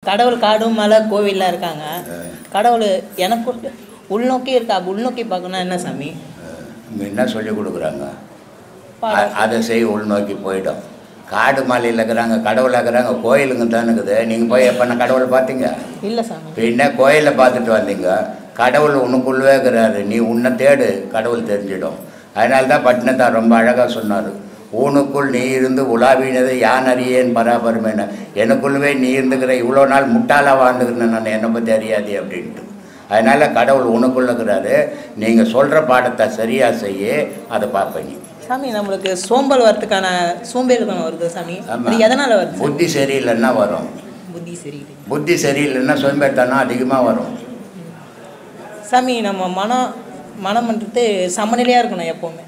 கடவுள் காடும் மலை கோவிலில் இருக்காங்க. கடவுள் எனக்கு உள்நோக்கி இருக்கா. உள்நோக்கி பார்க்கணும் என்ன சாமி என்ன சொல்லி கொடுக்குறாங்க? அதை செய், உள்நோக்கி போயிடும். காடு மலையில் இருக்கிறாங்க, கடவுளாக இருக்கிறாங்க, கோயிலுங்க தானே இருக்குது. நீங்கள் போய் எப்போ கடவுளை பார்த்தீங்க? இல்லை சாமி. பின்ன கோயிலை பார்த்துட்டு வந்தீங்க. கடவுள் உனக்குள்ளே இருக்கிறாரு, நீ உன்னை தேடு, கடவுள் தெரிஞ்சிடும். அதனால தான் பட்டினத்தார் ரொம்ப அழகாக சொன்னார், ஊனுக்குள் நீ இருந்து உலாவினது யான் அறியேன் பராபரமேன. எனக்குள்ளவே நீ இருந்துக்கிற, இவ்வளோ நாள் முட்டாளாக வாழ்ந்துக்கிறேன் நான், என்னை பற்றி அறியாதே அப்படின்ட்டு. அதனால் கடவுள் உனக்குள்ள இருக்கிறாரு. நீங்கள் சொல்கிற பாடத்தை சரியாக செய்ய, அதை பார்ப்பீங்க சாமி. நம்மளுக்கு சோம்பல் வரதுக்கான சோம்பேறித்தனம் வருது சாமி. அது எதனால் வருது? புத்தி சரியில்லைன்னா வரும். புத்தி சரியில்லைன்னா சோம்பேறித்தனம் அதிகமாக வரும் சாமி. நம்ம மனம்ன்றது சமநிலையாக இருக்கணும் எப்போவுமே.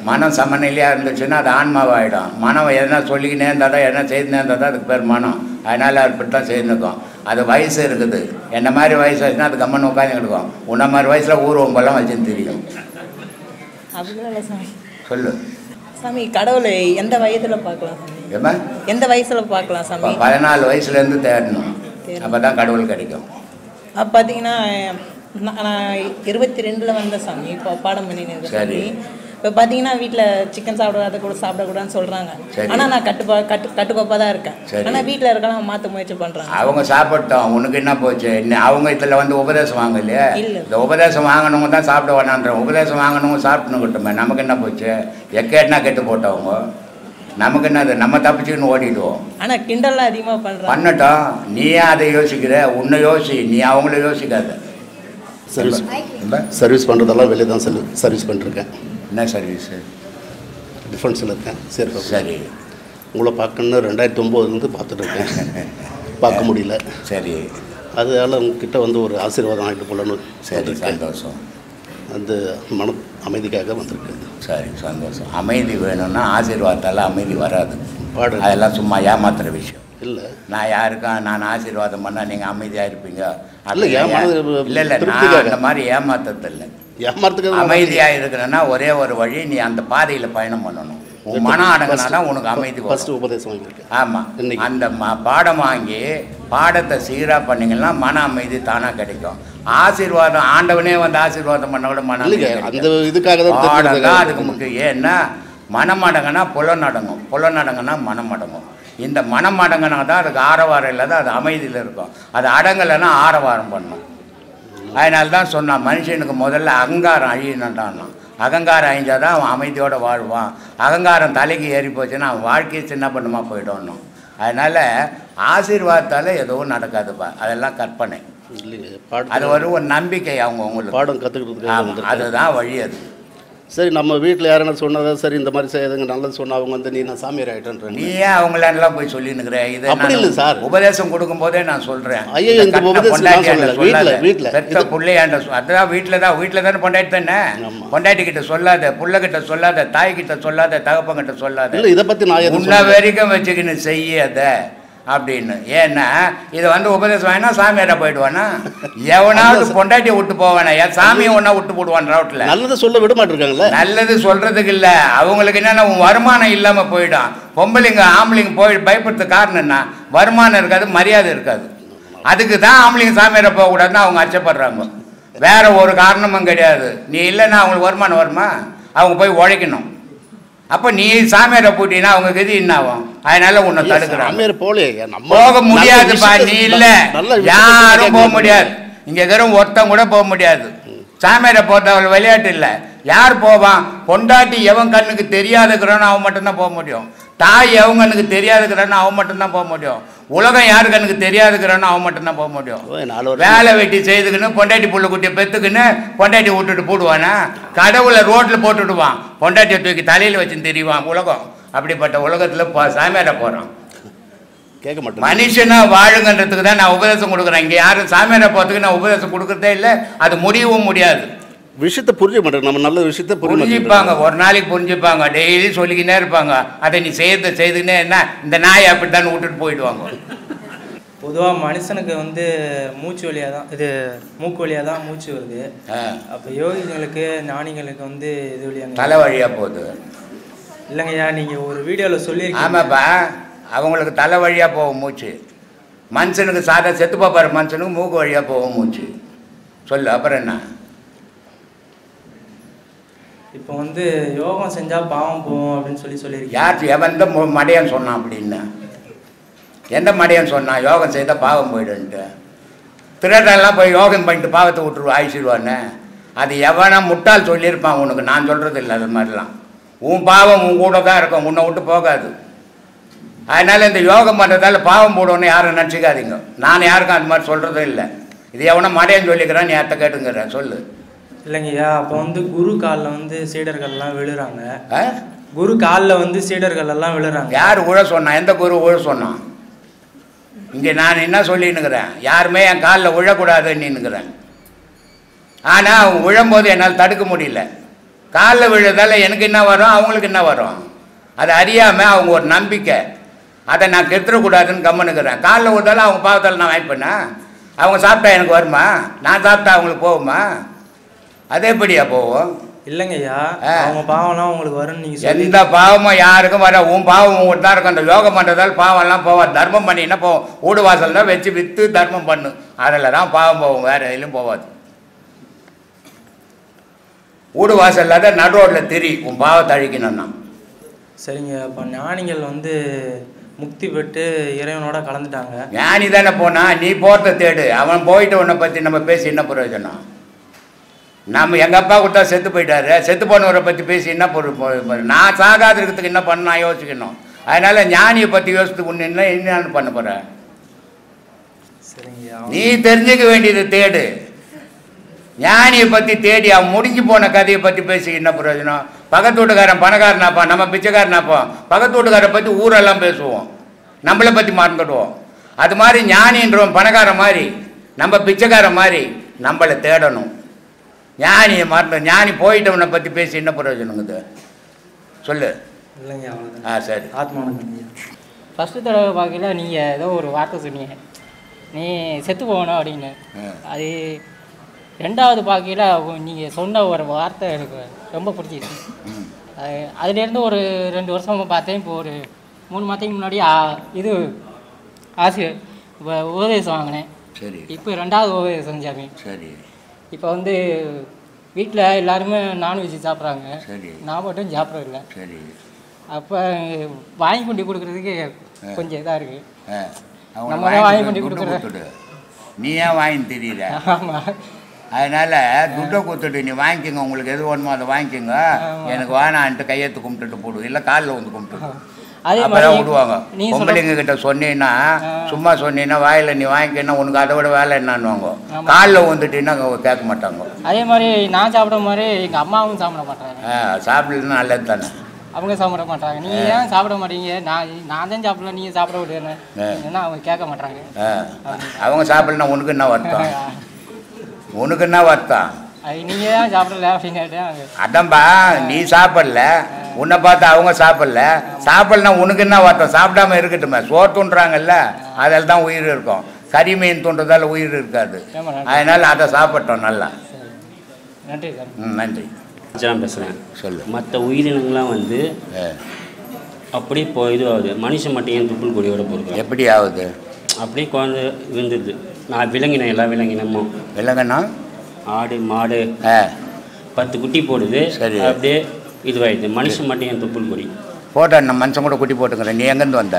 மனம் சமநிலையாக இருந்துச்சுன்னா அது ஆன்மாவாகிடும். மனம் எதனா சொல்லிக்கினே இருந்தால் தான், எதனா செய்துனே இருந்தால் தான் அதுக்கு பேர் மனம். அதனால் அப்படி தான் செய்துருக்கோம். அது வயசு இருக்குது. என்ன மாதிரி வயசு ஆச்சுன்னா அது கம்மன் உட்காந்து எடுக்கும். உன்ன மாதிரி வயசில் ஊர்வம்பெல்லாம் வச்சுன்னு தெரியும். அப்படிலாம் இல்லை சாமி. சொல்லு சாமி. கடவுளை எந்த வயதில் பார்க்கலாம் சாமி? ஏமா எந்த வயசில் பார்க்கலாம் சாமி? 14 வயசுலேருந்து தேடணும், அப்போ தான் கடவுள் கிடைக்கும். அப்போ பார்த்தீங்கன்னா நான் 22 வந்தேன் சாமி. இப்போ பாடம் பண்ணினேன் சாமி. இப்போ பார்த்தீங்கன்னா வீட்டில் சிக்கன் சாப்பிடாத கூட சாப்பிடக்கூடாதுன்னு சொல்கிறாங்க. ஆனால் நான் கட்டுக்கோப்பாக தான் இருக்கேன். ஆனால் வீட்டில் இருக்கலாம் மாற்ற முயற்சி பண்ணுறாங்க. அவங்க சாப்பிட்டோம், உனக்கு என்ன போச்சு? அவங்க இதில் வந்து உபதேசம் வாங்க இல்லையா? இந்த உபதேசம் வாங்கினவங்க தான் சாப்பிட வேணான்றோம். உபதேசம் வாங்கினவங்க சாப்பிட்டுனுக்கிட்டோமே, நமக்கு என்ன போச்சு? எக்கேட்னா கெட்டு போட்டவங்க, நமக்கு என்னது? நம்ம தப்பிச்சுன்னு ஓடிடுவோம். ஆனால் கிண்டல்லாம் அதிகமாக பண்ணட்டும். நீயே அதை யோசிக்கிற, உன்னை யோசி, நீ அவங்கள யோசிக்காத. சர்வீஸ் பண்ணுறதெல்லாம் வெளியே தான் சர்வீஸ் பண்ணிருக்கேன். என்ன சர்வீஸு? டிஃபென்ஸில் இருக்கேன். சரி. உங்களை பார்க்கணுன்னு 2009 பார்த்துட்ருக்கேன், பார்க்க முடியல. சரி. அதனால் உங்ககிட்ட வந்து ஒரு ஆசீர்வாதம் ஆகிட்டு போகலான்னு. சரி, சந்தோஷம். அந்த மன அமைதிக்காக வந்திருக்கேன். சரி, சந்தோஷம். அமைதி வேணும்னா ஆசீர்வாதத்தால் அமைதி வராது. அதெல்லாம் சும்மா ஏமாத்துற விஷயம் இல்லை. நான் யாருக்கும் நான் ஆசீர்வாதம் பண்ணால் நீங்கள் அமைதியாக இருப்பீங்க? இல்லை இல்லை, நான் அந்த மாதிரி ஏமாத்தது இல்லை. அமைதியாக இருக்கணும்னா ஒரே ஒரு வழி, நீ அந்த பாதையில் பயணம் பண்ணணும். உன் மனம் அடங்கினா உனக்கு அமைதி வரும். உபதேசம் வாங்கியிருக்கேன். ஆமாம், அந்த பாடம் வாங்கி பாடத்தை சீராக பண்ணிங்கன்னா மன அமைதி தானாக கிடைக்கும். ஆசீர்வாதம் ஆண்டவனே வந்து ஆசீர்வாதம் பண்ண கூட மன அந்த இதுக்காக தான் அதுக்கு முக்கியம். ஏன்னா மனம் அடங்கினா புலன் அடங்கும், புலன் அடங்கினா மனம் அடங்கும். இந்த மனம் அடங்கினா தான் அதுக்கு ஆரவாரம் இல்லாத அது அமைதியில் இருக்கும். அது அடங்கலைன்னா ஆரவாரம் பண்ணும். அதனால தான் சொன்னான், மனுஷனுக்கு முதல்ல அகங்காரம் அழியணுன்றான். அகங்காரம் அழிஞ்சால் தான் அவன் அமைதியோடு வாழ்வான். அகங்காரம் தலைக்கு ஏறி போச்சுன்னா அவன் வாழ்க்கையை சின்ன பண்ணுமா போய்டணும். அதனால் ஆசீர்வாதத்தால் எதுவும் நடக்காதுப்பா, அதெல்லாம் கற்பனை. அது ஒரு நம்பிக்கை அவங்க உங்களுக்கு பாடம் கற்றுக்கிறதுக்கு. அதுதான் வழி. அது சரி. நம்ம வீட்டில் யாருன்னா சொன்னதா சரி இந்த மாதிரி செய்யுதுங்க நல்லது சொன்னால் அவங்க வந்து நீ நான் சாமியார் ஆகிட்டேன்ற. நீ ஏன் அவங்களெல்லாம் போய் சொல்லினுக்கிற? இது அப்படி இல்லை சார், உபதேசம் கொடுக்கும்போதே நான் சொல்கிறேன். ஐயோ இந்த வீட்டில் பெற்ற பிள்ளையாண்ட அதான் வீட்டில் தானே பொண்டாட்டி தானே. பொண்டாட்டி கிட்ட சொல்லாத, புள்ளகிட்ட சொல்லாத, தாய்கிட்ட சொல்லாத, தகப்பங்கிட்ட சொல்லாத. இல்லை இதை பற்றி நான் உன்ன வரைக்கும் வச்சுக்கின்னு செய்யாத அப்படின்னு. ஏன்னா இதை வந்து உபதேசம் வாங்கினா சாமியாரா போயிடுவானா? எவனாவது பொண்டாட்டியை விட்டு போவானா? என் சாமியை ஒன்றா விட்டு போடுவான் ரோட்டில். நல்லது சொல்ல விட மாட்டிருக்காங்களே. நல்லது சொல்கிறதுக்கு இல்லை, அவங்களுக்கு என்னென்னா வருமானம் இல்லாமல் போயிடும். பொம்பளைங்க ஆம்பளைங்க பயப்படுறதுக்கு காரணம் என்ன? வருமானம் இருக்காது, மரியாதை இருக்காது. அதுக்கு தான் ஆம்பளைங்க சாமியாரை போகக்கூடாதுன்னு அவங்க அச்சப்படுறாங்க. வேற ஒரு காரணமும் கிடையாது. நீ இல்லைன்னா அவங்களுக்கு வருமானம் வருமா? அவங்க போய் உழைக்கணும். அப்போ நீ சாமியாரை போட்டீங்கன்னா அவங்க கதி என்ன ஆகும்? அதனால உன்னை தடுக்கிறாங்க. போக முடியாதுப்பா, நீ இல்லை, யாரும் போக முடியாது. இங்கே இருக்கிற ஒருத்தன் கூட போக முடியாது. சாமியாரை போகிறவங்க விளையாட்டு இல்லை. யார் போவான்? பொண்டாட்டி எவன் கண்ணுக்கு தெரியாதுக்கிறான்னு அவன் மட்டும்தான் போக முடியும். தாய் எவன் கண்ணுக்கு தெரியாதுக்கிறான்னு அவன் மட்டும்தான் போக முடியும். உலகம் யாரு கண்ணுக்கு தெரியாதுக்கிறான்னு அவன் மட்டும்தான் போக முடியும். வேலை வெட்டி செய்துக்குன்னு பொண்டாட்டி புள்ள குட்டியை பெற்றுக்குன்னு பொண்டாட்டி விட்டுட்டு போடுவானா? கடவுளை ரோட்டில் போட்டுடுவான், பொண்டாட்டியை தூக்கி தலையில் வச்சுன்னு தெரியுவான் உலகம். அப்படிப்பட்ட உலகத்தில் சாமியார போகிறான். கேட்க மாட்டேன். மனுஷனா வாழுங்கன்றதுக்கு தான் நான் உபதேசம் கொடுக்குறேன். இங்கே யாரும் சாமியாரை போகிறதுக்கு நான் உபதேசம் கொடுக்குறதே இல்லை, அது முடியவும் முடியாது. விஷயத்தை புரிஞ்ச மாட்டேன். நம்ம நல்ல விஷயத்தை புரிஞ்சுப்பாங்க, ஒரு நாளைக்கு புரிஞ்சுப்பாங்க, டெய்லி சொல்லிக்கினே இருப்பாங்க. அதை நீ செய்துக்கினே என்ன இந்த நாயை அப்படித்தான் விட்டுட்டு போயிடுவாங்க. பொதுவாக மனுஷனுக்கு வந்து மூச்சு வழியாக தான் இது மூக்கு வழியாக தான் மூச்சு வருது. அப்போ யோகிகளுக்கு ஞானிகளுக்கு வந்து இது வழியாக தலை வழியாக போகுது இல்லைங்கய்யா. நீங்கள் ஒரு வீடியோவில் சொல்லியிருக்கீங்க. ஆமாப்பா, அவங்களுக்கு தலை வழியாக போகும் மூச்சு. மனுஷனுக்கு சாதா செத்து பார்ப்பாரு மனுஷனுக்கு மூக்கு வழியாக போகும் மூச்சு. சொல்லு அப்புறம் என்ன? இப்போ வந்து யோகம் செஞ்சால் பாவம் போகும் அப்படின்னு சொல்லியிருக்கீங்க. யார் எவன் தான் மடையான்னு சொன்னான் அப்படின்னு? எந்த மடையான்னு சொன்னான் யோகம் செய்தால் பாவம் போயிடுன்ட்டு? திருடெல்லாம் போய் யோகம் பண்ணிட்டு பாவத்தை விட்டுருவா ஆயிடுவானே. அது எவனா முட்டால் சொல்லியிருப்பான் உனக்கு, நான் சொல்கிறது இல்லை. அது மாதிரிலாம் உன் பாவம் உன் கூட தான் இருக்கும், உன்னை விட்டு போகாது. அதனால் இந்த யோகம் பண்ணுறதால பாவம் போடுவோன்னு யாரும் நினச்சிக்காதீங்க. நான் யாருக்கும் அது மாதிரி சொல்கிறதும் இல்லை. இது எவனா மடையான்னு சொல்லிக்கிறான், நீ யார்கிட்ட கேட்டுங்கிறேன் சொல்லு. இல்லைங்கய்யா, அப்போ வந்து குரு காலில் வந்து சீடர்கள்லாம் விழுறாங்க. குரு காலில் வந்து சீடர்கள் எல்லாம் விழுறாங்க. யார் உழ சொன்னான்? எந்த குரு உழ சொன்னான்? இங்கே நான் என்ன சொல்லின்னுக்கிறேன், யாருமே என் காலில் விழக்கூடாதுன்னுக்கிறேன். ஆனால் அவங்க விழும்போது என்னால் தடுக்க முடியல. காலில் விழுறதால எனக்கு என்ன வரும், அவங்களுக்கு என்ன வரும், அதை அறியாமல் அவங்க ஒரு நம்பிக்கை, அதை நான் கெடுத்துடக்கூடாதுன்னு கம்மனுக்கிறேன். காலில் விழுதாலும் அவங்க பாவத்தால் நான் வாய்ப்பேன்னா அவங்க சாப்பிட்டா எனக்கு வருமா? நான் சாப்பிட்டா அவங்களுக்கு போகுமா? அதே படியா போவோம்? இல்லைங்கய்யா, அவங்க பாவம்லாம் உங்களுக்கு வரும்னு நீங்கள் எந்த பாவமும் யாருக்கும் வர. உன் பாவம் உங்கள்கிட்ட தான் இருக்கும். அந்த யோகம் பண்ணுறதால் பாவம்லாம் போவாது. தர்மம் பண்ணினா போவோம். வீடு வாசல் தான் வச்சு விற்று தர்மம் பண்ணு, அதில் தான் பாவம் போவோம், வேறு எதுலையும் போகாது. வீடு வாசலில் தான் நடு ரோட்டில் திரி உன் பாவத்தை அழிக்கணும்னா. சரிங்க. அப்போ ஞானிகள் வந்து முக்தி பெற்று இறைவனோட கலந்துட்டாங்க. ஞானி தானே போனா, நீ போகிறத தேடு. அவன் போயிட்டு உன்னை பற்றி நம்ம பேசி என்ன பிரயோஜனம்? நம்ம எங்கள் அப்பா கொடுத்தா செத்து போயிட்டாரு, செத்து போனவரை பற்றி பேசி என்ன பொருள்? நான் சாகாத இருக்கிறதுக்கு என்ன பண்ண நான் யோசிக்கணும். அதனால் ஞானியை பற்றி யோசித்துக்கு ஒன்று என்னன்னு பண்ண போகிற? நீ தெரிஞ்சுக்க வேண்டியது தேடு. ஞானியை பற்றி தேடி அவன் முடிஞ்சு போன கதையை பற்றி பேசி என்ன பிரயோஜனம்? பக்கத்து வீட்டுக்காரன் பணக்காரனாப்பா, நம்ம பிச்சைக்காரனாப்பா. பக்கத்து வீட்டுக்காரரை பற்றி ஊரெல்லாம் பேசுவோம், நம்மளை பற்றி மறந்துடுவோம். அது மாதிரி ஞானின்றவன் பணக்காரன் மாதிரி, நம்ம பிச்சைக்காரன் மாதிரி நம்மளை தேடணும். ஞானியை மறந்து ஞானி போயிட்டவனை பற்றி பேசி என்ன பிரயோஜனங்குது சொல்லு. இல்லைங்க, அவ்வளோதான். சரி. ஆத்மானந்தம். ஃபஸ்ட்டு தடவை பார்க்கல நீங்கள் ஏதோ ஒரு வார்த்தை சொன்னீங்க, நீ செத்து போகணும் அப்படின்னு. அது ரெண்டாவது பார்க்கல நீங்கள் சொன்ன ஒரு வார்த்தை எனக்கு ரொம்ப பிடிச்சிச்சு. அதுலேருந்து ஒரு 2 வருஷமாக பார்த்தேன். இப்போ ஒரு 3 மாதத்துக்கு முன்னாடி இது ஆசிரியர் உபதேசம் வாங்கினேன். சரி. இப்போ 2வது உபதேசம் செஞ்சாங்க. சரி. இப்போ வந்து வீட்டில் எல்லாருமே நான்வெஜ் சாப்பிட்றாங்க, சரி. நான் மட்டும் சாப்பிட்றதில்ல. சரி. அப்போ வாங்கி கொண்டு கொடுக்குறதுக்கு கொஞ்சம் இதாக இருக்குது. நம்ம தான் வாங்கி கொண்டு கொடுக்குறது, நீ ஏன் வாங்கி தெரியல? ஆமாம். அதனால் துட்டை கொடுத்துட்டு நீ வாங்கிக்கோங்க, உங்களுக்கு எது வேணுமோ அதை வாங்கிக்கோங்க, எனக்கு வேணான்ட்டு கையெழுத்து கும்பிட்டுட்டு போடு, இல்லை காலில் வந்து கும்பிட்டு அப்போதான் விடுவாங்க. பொம்பளைங்க கிட்ட சொன்னீங்கன்னா, சும்மா சொன்னீங்கன்னா வாயில் நீ வாங்கிக்கன்னா உனக்கு அதை விட வேலை என்னன்னுவாங்க. காலில் வந்துட்டீங்கன்னா கேட்க மாட்டாங்க. அதே மாதிரி நான் சாப்பிட மாதிரி எங்கள் அம்மாவும் சாப்பிட மாட்டாங்க. சாப்பிடலன்னா நல்லது தானே. அவங்க சாப்பிட மாட்டாங்க. நீங்கள் ஏன் சாப்பிட மாட்டீங்க? நான் தான் சாப்பிடல, நீங்கள் சாப்பிட விடுவேன்னு ஏன்னா அவங்க கேட்க மாட்டாங்க. அவங்க சாப்பிடலன்னா உனக்கு என்ன வருத்தம்? உனக்கு என்ன வருத்தம்? நீங்கள் தான் சாப்பிடல அப்படின்னு. அதான்பா, நீ சாப்பிடல, உன்னை பார்த்து அவங்க சாப்பிடல. சாப்பிடலன்னா உனக்கு என்ன வருத்தம்? சாப்பிடாம இருக்கட்டுமே. சோறு தூண்டுறாங்கல்ல, அதில் தான் உயிர் இருக்கும். கறி மீன் தூண்டுறதால உயிர் இருக்காது. அதனால் அதை சாப்பிட்டோம் நல்லா. நன்றி சார். நன்றி. பேசுகிறேன். சொல்லு. மற்ற உயிரினங்கள்லாம் வந்து அப்படியே இது ஆகுது, மனுஷன் மட்டும் ஏன் துப்புள் கொடியோட போகிறது? எப்படி ஆகுது? அப்படியே குழந்தை விழுந்துடுது. நான் விலங்கினேன், எல்லா விலங்கினமும். விலங்குனா ஆடு மாடு 10 குட்டி போடுது. சரி. அப்படியே இதுவாயிடுது. மனுஷன் மட்டும் ஏன் துப்புள் கொடி போட்டேன்? நம்ம மனுஷன் கூட குட்டி போட்டுக்கிறேன். நீ எங்கேருந்து வந்த?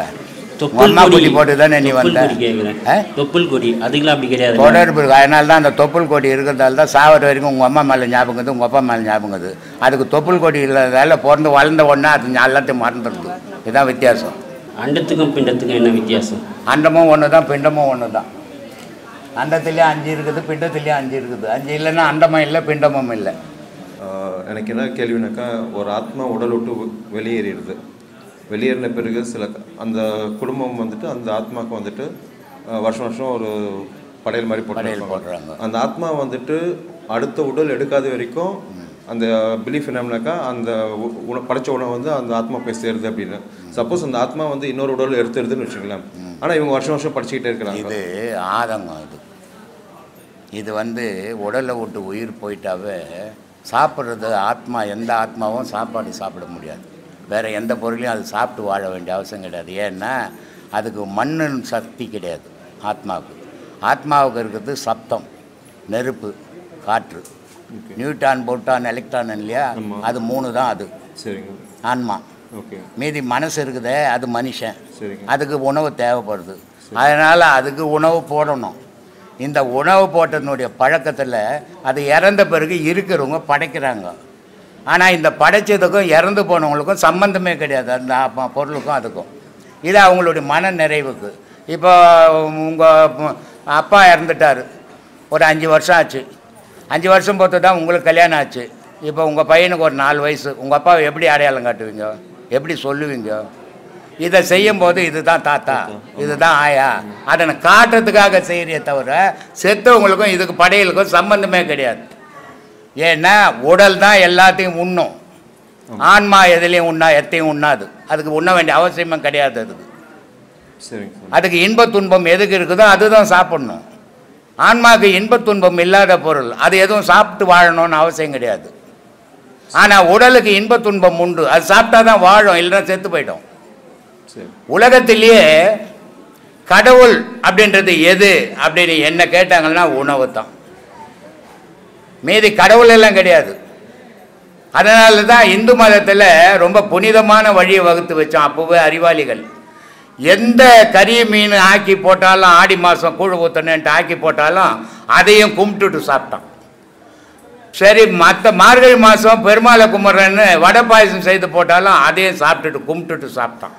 தொப்புள் குட்டி போட்டு தானே நீ வந்த? கேட்குறேன். தொப்புள் கொடி அதுக்கெல்லாம் அப்படி கிடையாது. தொடர்பு. அதனால தான் அந்த தொப்புள் கொடி இருக்கிறதால தான் சாவர வரைக்கும் உங்கள் அம்மா மேலே ஞாபகங்குது, உங்கள் அப்பா மேலே ஞாபகங்குது. அதுக்கு தொப்புள் கொடி இல்லாததால பிறந்து வளர்ந்த உடனே அது எல்லாத்தையும் மறந்துடுது. இதுதான் வித்தியாசம். அண்டத்துக்கும் பிண்டத்துக்கும் என்ன வித்தியாசம்? அண்டமும் ஒன்று தான், பிண்டமும் ஒன்று தான். அண்டத்துலேயும் 5 இருக்குது, பிண்டத்துலேயும் 5 இருக்குது. 5 இல்லைன்னா அண்டமும் இல்லை, பிண்டமும் இல்லை. எனக்கு என்ன கேள்வினாக்கா, ஒரு ஆத்மா உடல் விட்டு வெளியேறிடுது. வெளியேறின பிறகு அந்த குடும்பம் வந்துட்டு அந்த ஆத்மாவுக்கு வந்துட்டு வருஷம் வருஷம் ஒரு படையல் மாதிரி போட்டுறாங்க. அந்த ஆத்மா வந்துட்டு அடுத்த உடல் எடுக்காத வரைக்கும் அந்த பிலீஃப் என்னன்னாக்கா அந்த படைச்ச உணவு வந்து அந்த ஆத்மா போய் சேருது அப்படின்னு. சப்போஸ் அந்த ஆத்மா வந்து இன்னொரு உடல் எடுத்துருதுன்னு வச்சுக்கலாம், ஆனால் இவங்க வருஷம் வருஷம் படிச்சுக்கிட்டே இருக்கிறாங்க. இது ஆதங்கம். இது வந்து உடலை விட்டு உயிர் போயிட்டாவே சாப்பிட்றது ஆத்மா, எந்த ஆத்மாவும் சாப்பாடு சாப்பிட முடியாது. வேறு எந்த பொருளையும் அது சாப்பிட்டு வாழ வேண்டிய அவசியம் கிடையாது. ஏன்னா அதுக்கு மண்ணின் சக்தி கிடையாது ஆத்மாவுக்கு. ஆத்மாவுக்கு இருக்கிறது சப்தம், நெருப்பு, காற்று, நியூட்டான், புரோட்டான், எலக்ட்ரான் இல்லையா, அது 3 தான். அது ஆன்மா. மீதி மனசு இருக்குதே அது மனுஷன். அதுக்கு உணவு தேவைப்படுது. அதனால் அதுக்கு உணவு போடணும். இந்த உணவு போட்டதனுடைய பழக்கத்தில் அது இறந்த பிறகு இருக்கிறவங்க படைக்கிறாங்க. ஆனால் இந்த படைச்சதுக்கும் இறந்து போனவங்களுக்கும் சம்பந்தமே கிடையாது, அந்த பொருளுக்கும் அதுக்கும். இது அவங்களுடைய மன நிறைவுக்கு. இப்போ உங்கள் அப்பா இறந்துட்டார், ஒரு 5 வருஷம் ஆச்சு. 5 வருஷம் பொறுத்து தான் உங்களுக்கு கல்யாணம் ஆச்சு. இப்போ உங்கள் பையனுக்கு ஒரு 4 வயசு. உங்கள் அப்பாவை எப்படி அடையாளம் காட்டுவீங்க, எப்படி சொல்லுவீங்க? இதை செய்யும்போது இதுதான் தாத்தா, இதுதான் ஆயா, அதனை காட்டுறதுக்காக செய்கிறிய தவிர செத்தவங்களுக்கும் இதுக்கு படையலுக்கும் சம்பந்தமே கிடையாது. ஏன்னா உடல் தான் எல்லாத்தையும் உண்ணும், ஆன்மா எதுலேயும் எத்தையும் உண்ணாது. அதுக்கு உண்ண வேண்டிய அவசியமும் கிடையாது. அதுக்கு இன்ப துன்பம் எதுக்கு இருக்குதோ அதுதான் சாப்பிடணும். ஆன்மாவுக்கு இன்ப துன்பம் இல்லாத பொருள் அது எதுவும் சாப்பிட்டு வாழணும்னு அவசியம் கிடையாது. ஆனால் உடலுக்கு இன்ப துன்பம் உண்டு, அது சாப்பிட்டா தான் வாழும், இல்லைன்னா செத்து போயிடும். உலகத்திலேயே கடவுள் அப்படின்றது எது அப்படின்னு என்ன கேட்டாங்கன்னா உணவு தான். மீதி கடவுள் எல்லாம் கிடையாது. அதனால தான் இந்து மதத்தில் ரொம்ப புனிதமான வழியை வகுத்து வச்சோம் அப்போவே அறிவாளிகள். எந்த கறி மீன் ஆக்கி போட்டாலும், ஆடி மாதம் கூழ் ஊற்றணுன்ட்டு ஆக்கி போட்டாலும் அதையும் கும்பிட்டுட்டு சாப்பிட்டான். சரி, மற்ற மார்கழி மாதம் பெருமாளை கும்பிட்றேன்னு வடை பாயசம் செய்து போட்டாலும் அதையும் சாப்பிட்டுட்டு கும்பிட்டுட்டு சாப்பிட்டான்.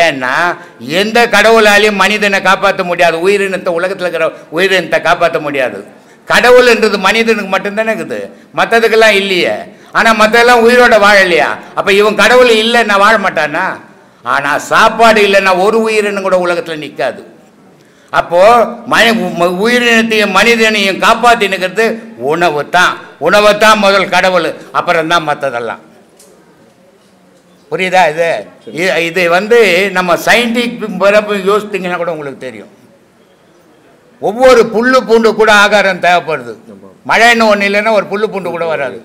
ஏன்னா எந்த கடவுளாலையும் மனிதனை காப்பாற்ற முடியாது, உயிரினத்தை, உலகத்தில் இருக்கிற உயிரினத்தை காப்பாற்ற முடியாது. கடவுள்ன்றது மனிதனுக்கு மட்டும்தானே இருக்குது, மற்றதுக்கெல்லாம் இல்லையே. ஆனால் மற்றெல்லாம் உயிரோட வாழலையா? அப்போ இவன் கடவுள் இல்லைன்னா வாழ மாட்டானா? ஆனால் சாப்பாடு இல்லைன்னா ஒரு உயிரினம் கூட உலகத்தில் நிற்காது. அப்போது உயிரினத்தையும் மனிதனையும் காப்பாற்றி நிற்கிறது உணவு தான். உணவை தான் முதல் கடவுள், அப்புறம்தான் மற்றதெல்லாம். புரியுதா? இது வந்து நம்ம சயின்டிஃபிக் பிறப்பு யோசித்தீங்கன்னா கூட உங்களுக்கு தெரியும். ஒவ்வொரு புல்லு பூண்டு கூட ஆகாரம் தேவைப்படுது. மழைன்னு ஒன்று இல்லைன்னா ஒரு புல்லு பூண்டு கூட வராது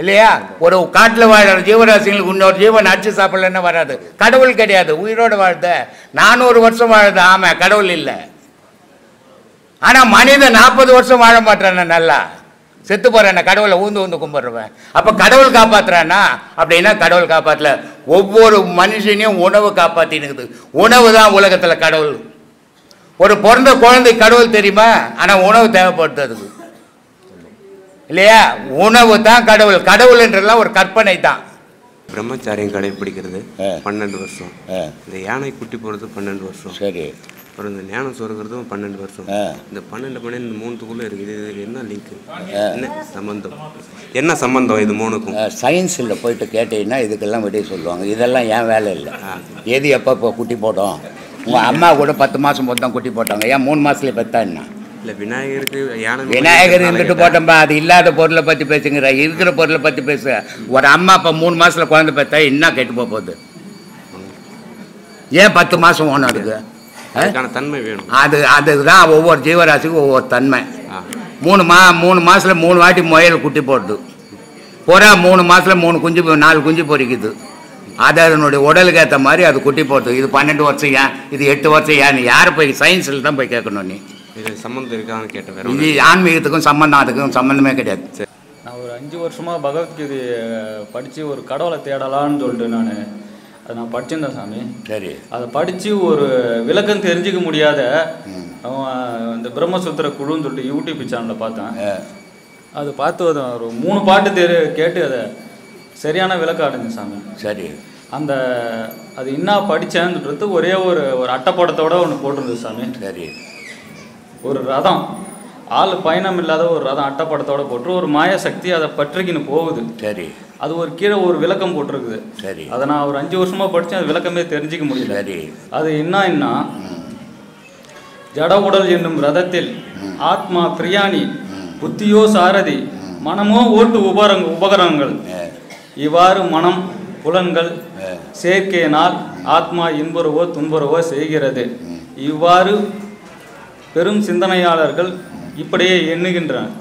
இல்லையா? ஒரு காட்டில் வாழ்கிற ஜீவராசிகளுக்கு இன்னொரு ஜீவன் அடிச்சு சாப்பிடலன்னா வராது. கடவுள் கிடையாது, உயிரோடு வாழ்த 400 வருஷம் வாழுது. ஆமாம், கடவுள் இல்லை. ஆனால் மனிதன் 40 வருஷம் வாழ மாட்டான, நல்லா செத்து போறான, கடவுளை ஊந்து கும்பிடுறவன். அப்போ கடவுள் காப்பாற்றுறானா அப்படின்னா கடவுள் காப்பாற்றல. ஒவ்வொரு மனுஷனையும் உணவு காப்பாற்றினுக்குது. உணவு தான் உலகத்தில் கடவுள். ஒரு பிறந்த குழந்தை கடவுள் தெரியுமா? ஆனால் உணவு தேவைப்படுத்துறதுக்கு இல்லையா? உணவு தான் கடவுள். கடவுள் என்றெல்லாம் ஒரு கற்பனை தான். பிரம்மச்சாரியம் கடைபிடிக்கிறது 12 வருஷம், இந்த யானை குட்டி போகிறது 12 வருஷம், சரி, அப்புறம் இந்த ஞானம் சொருகிறதும் 12 வருஷம். இந்த 12 இந்த 3த்துக்குள்ளே இருக்குது. இது என்ன லிங்க், என்ன சம்பந்தம் இது 3க்கும்? சயின்ஸில் போயிட்டு கேட்டீங்கன்னா இதுக்கெல்லாம் விடைய சொல்லுவாங்க. இதெல்லாம் ஏன் வேலை இல்லை. எது எப்போ குட்டி போட்டோம்? உங்கள் அம்மா கூட 10 மாதம் போட்டு தான் குட்டி போட்டாங்க. ஏன் 3 மாதத்துல பெற்றா என்ன? இல்லை, விநாயகருக்கு யானை, விநாயகர் இருந்துட்டு போட்டோம்பா. அது இல்லாத பொருளை பற்றி பேசுங்கிற, இருக்கிற பொருளை பற்றி பேச. ஒரு அம்மா இப்போ 3 மாதத்துல குழந்தை பெற்றா என்ன கெட்டு போகுது? ஏன் 10 மாதம் ஓணும்? அதுக்கு தன்மை வேணும். அதுதான் ஒவ்வொரு ஜீவராசிக்கும் ஒவ்வொரு தன்மை. 3 மாதத்துல 3 வாட்டி முயல் குட்டி போடுது. புறா 3 மாதத்துல 3 குஞ்சு 4 குஞ்சு பொறிக்குது. அது அதனுடைய உடலுக்கு ஏற்ற மாதிரி அது குட்டி போடுது. இது 12 வருஷம் ஏன், இது 8 வருஷம் ஏன்? யாரை போய் சயின்ஸில் தான் போய் கேட்கணும். நீ இது சம்மந்தம் இருக்கான்னு கேட்டேன். இது ஆன்மீகத்துக்கும் சம்பந்தம், அதுக்கும் சம்மந்தமே கிடையாது. நான் ஒரு 5 வருஷமாக பகவத்கீதை படித்து ஒரு கடவுளை தேடலான்னு சொல்லிட்டு அதை நான் படிச்சிருந்தேன் சாமி. சரி, அதை படித்து ஒரு விளக்கம் தெரிஞ்சிக்க முடியாத இந்த பிரம்மசூத்திர குழுன்னு சொல்லிட்டு யூடியூப் சேனலில் பார்த்தேன். அது பார்த்து ஒரு 3 பாட்டு கேட்டு அதை சரியான விளக்கம் அடைஞ்சேன் சாமி. சரி, அது என்ன படித்தேன்றது ஒரே ஒரு அட்டைப்படத்தோட ஒன்று போட்டிருந்தது சாமி. சரி, ஒரு ரதம், ஆள் பயணம் இல்லாத ஒரு ரதம் அட்டப்படத்தோட போட்டு ஒரு மாய சக்தி அதை பற்றிக்கின்னு போகுது. சரி. அது ஒரு கீழே ஒரு விளக்கம் போட்டிருக்குது. சரி. அதை நான் ஒரு 5 வருஷமா படித்தேன், அது விளக்கமே தெரிஞ்சிக்க முடியல. சரி. அது என்ன ஜட உடல் என்னும் ரதத்தில் ஆத்மா பிரியாணி, புத்தியோ சாரதி, மனமோ ஓட்டு உபகரணங்கள். இவ்வாறு மனம் புலன்கள் சேர்க்கையினால் ஆத்மா இன்புறவோ துன்புறவோ செய்கிறது. இவ்வாறு பெரும் சிந்தனையாளர்கள் இப்படியே எண்ணுகின்றனர்.